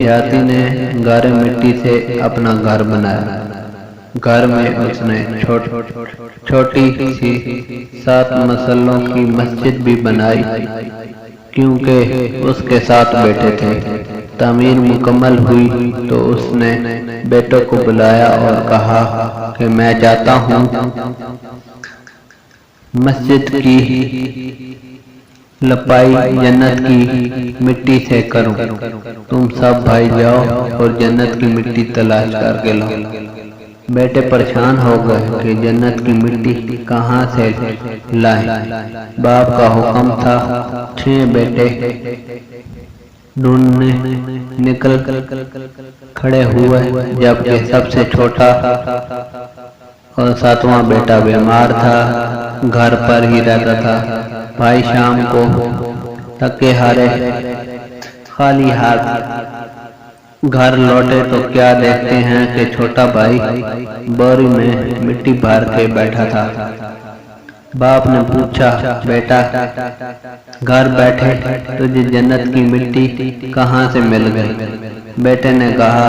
دیہاتی نے گارے مٹی سے اپنا گھر بنایا۔ گھر میں اس نے چھوٹی سی 7 مسلوں کی مسجد بھی بنائی کیونکہ اس کے 7 بیٹے تھے۔ تعمیر مکمل ہوئی تو اس نے بیٹوں کو بلایا اور کہا کہ میں چاہتا ہوں مسجد کی لپائی جنت کی مٹی سے کروں، تم سب بھائی جاؤ اور جنت کی مٹی تلاش کر کے لاؤ۔ بیٹے پریشان ہو گئے کہ جنت کی مٹی کہاں سے لائیں۔ باپ کا حکم تھا۔ 6 بیٹے ڈھونڈنے نکل کھڑے ہوئے، جبکہ سب سے چھوٹا اور 7واں بیٹا بیمار تھا، گھر پر ہی رہتا تھا۔ بھائی شام کو تھکے ہارے خالی ہاتھ گھر لوٹے تو کیا دیکھتے ہیں کہ چھوٹا بھائی بوری میں مٹی بھر کے بیٹھا تھا۔ باپ نے پوچھا، بیٹا گھر بیٹھے تجھے جنت کی مٹی کہاں سے مل گئی؟ بیٹے نے کہا،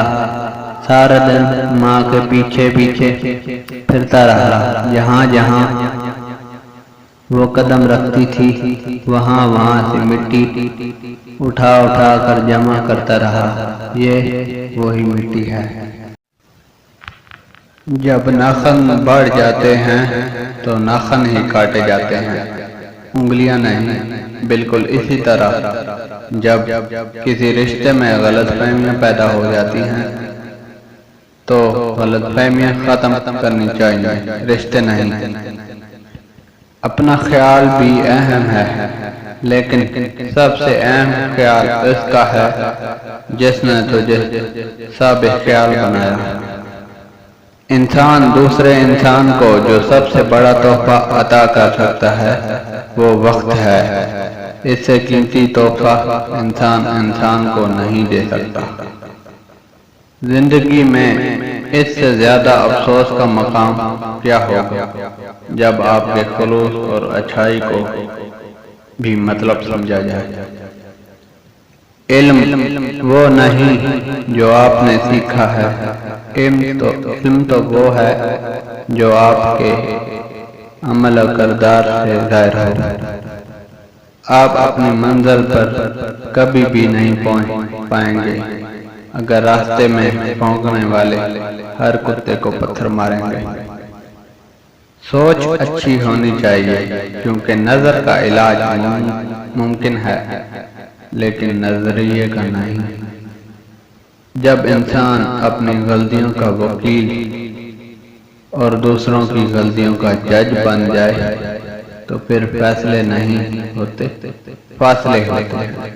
سارا دن ماں کے پیچھے پیچھے پھرتا رہا، جہاں جہاں وہ قدم رکھتی تھی وہاں وہاں سے مٹی اٹھا اٹھا کر جمع کرتا رہا۔ یہ وہی مٹی ہے۔ جب ناخن بڑھ جاتے ہیں تو ناخن ہی کاٹے جاتے ہیں، انگلیاں نہیں۔ بالکل اسی طرح جب کسی رشتے میں غلط فہمیاں پیدا ہو جاتی ہیں تو غلط فہمیاں ختم کرنی چاہیے، رشتے نہیں۔ اپنا خیال بھی اہم ہے، لیکن سب سے اہم خیال اس کا ہے جس نے تجھے سابق خیال بنایا۔ انسان دوسرے انسان کو جو سب سے بڑا تحفہ عطا کر سکتا ہے وہ وقت ہے۔ اس سے قیمتی تحفہ انسان کو نہیں دے سکتا۔ زندگی میں اس سے زیادہ افسوس کا مقام کیا ہوگا جب آپ کے خلوص اور اچھائی کو بھی مطلب سمجھا جائے۔ علم وہ نہیں جو آپ نے سیکھا ہے، علم تو وہ ہے جو آپ کے عمل و کردار سے ظاہر ہو۔ آپ اپنی منزل پر کبھی بھی نہیں پہنچ پائیں گے اگر راستے میں بھونکنے والے ہر کتے کو پتھر ماریں گے۔ سوچ اچھی ہونی چاہیے کیونکہ نظر کا علاج ممکن ہے لیکن نظریے کا نہیں۔ جب انسان اپنی غلطیوں کا وکیل اور دوسروں کی غلطیوں کا جج بن جائے تو پھر فیصلے نہیں ہوتے، فاصلے ہوتے ہیں۔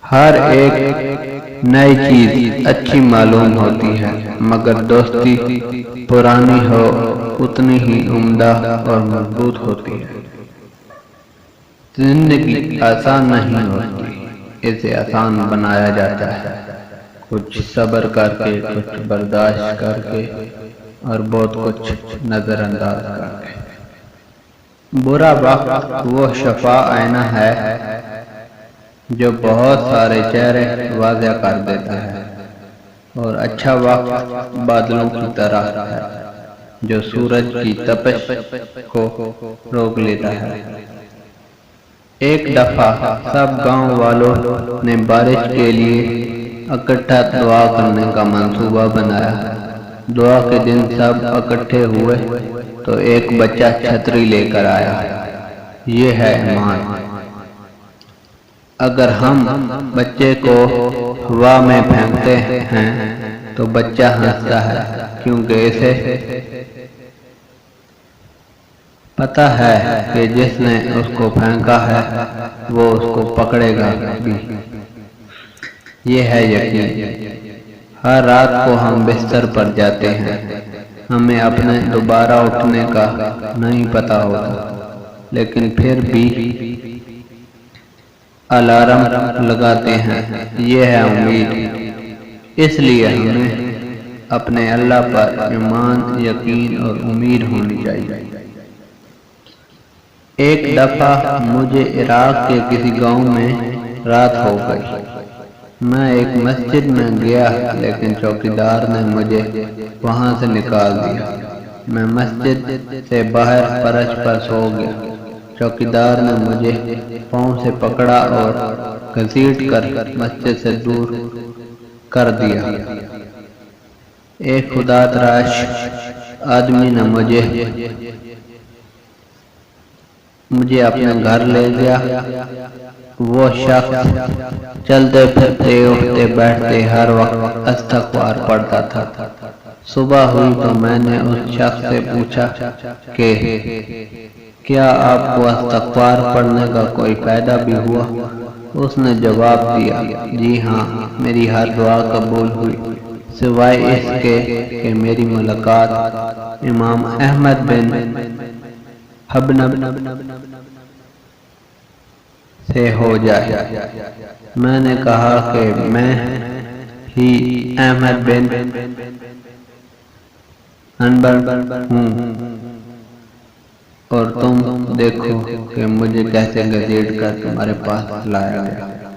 ہر ایک نئی چیز اچھی معلوم ہوتی ہے مگر دوستی پرانی ہو اتنی ہی عمدہ اور مضبوط ہوتی ہے۔ زندگی آسان نہیں ہوتی، اسے آسان بنایا جاتا ہے، کچھ صبر کر کے، کچھ برداشت کر کے اور بہت کچھ نظر انداز کر کے۔ برا وقت وہ شفاء آئینہ ہے جو بہت سارے چہرے واضح کر دیتا ہے، اور اچھا وقت بادلوں کی طرح ہے جو سورج کی تپش کو روک لیتا ہے۔ ایک دفعہ سب گاؤں والوں نے بارش کے لیے اکٹھا دعا کرنے کا منصوبہ بنایا۔ دعا کے دن سب اکٹھے ہوئے تو ایک بچہ چھتری لے کر آیا۔ یہ ہے ایمان۔ اگر ہم بچے کو ہوا میں پھینکتے ہیں تو بچہ ہنستا ہے کیونکہ اسے پتہ ہے کہ جس نے اس کو پھینکا ہے وہ اس کو پکڑے گا بھی۔ یہ ہے یقین۔ ہر رات کو ہم بستر پر جاتے ہیں، ہمیں اپنے دوبارہ اٹھنے کا نہیں پتہ ہوتا، لیکن پھر بھی الارم لگاتے ہیں۔ یہ ہے امید۔ اس لیے ہمیں اپنے اللہ پر ایمان، یقین اور امید ہونی چاہیے۔ ایک دفعہ مجھے عراق کے کسی گاؤں میں رات ہو گئی۔ میں ایک مسجد میں گیا لیکن چوکیدار نے مجھے وہاں سے نکال دیا۔ میں مسجد سے باہر فرش پر سو گیا۔ چوکیدار نے مجھے پاؤں سے پکڑا اور گھسیٹ کر مسجد سے دور کر دیا۔ ایک خدا تراش آدمی نے مجھے اپنے گھر لے گیا۔ وہ شخص چلتے پھرتے اٹھتے بیٹھتے ہر وقت استغفار پڑھتا تھا۔ صبح ہوئی تو میں نے اس شخص سے پوچھا کہ کیا آپ کو استغفار پڑھنے کا کوئی فائدہ بھی ہوا؟ اس نے جواب دیا، جی ہاں، میری ہر دعا قبول ہوئی سوائے اس کے کہ میری ملاقات امام احمد بن حنبل سے ہو جائے۔ میں نے کہا کہ میں ہی احمد بن حنبل ہوں اور تم دیکھو کہ مجھے کیسے گھسیٹ کر تمہارے پاس لایا گیا۔